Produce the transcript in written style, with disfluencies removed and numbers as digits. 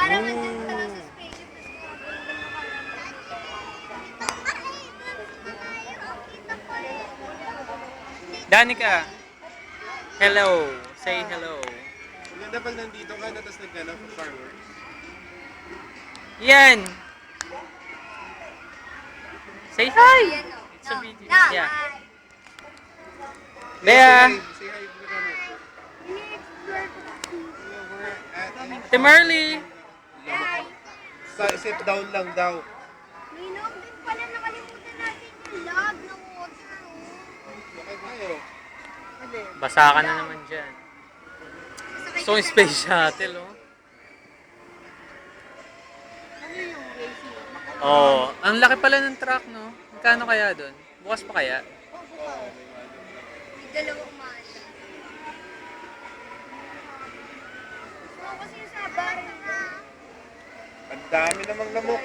Parang andyan ka lang sa spaceship, tapos gumaganda ka lang. Danica, hello. Say hello. Maganda pag nandito ka na tapos nagkano fireworks. Yan. Say hi. Ayan o. It's a video. Na, Yeah. hi. Bea. Say hi to the camera. Ini-explore ko kasi. We're at Tim Early. Hi. sit down lang daw. Minom din pala, nakalimutan natin yung log ng water. Bakit tayo? Basa ka na naman dyan. So, space shuttle, oh. Ano yung racing? Oh, ang laki pala ng truck, no? Magkano kaya doon? Bukas pa kaya? May dalawang masa. So, kasi sa bar na. Ang dami namang lamok.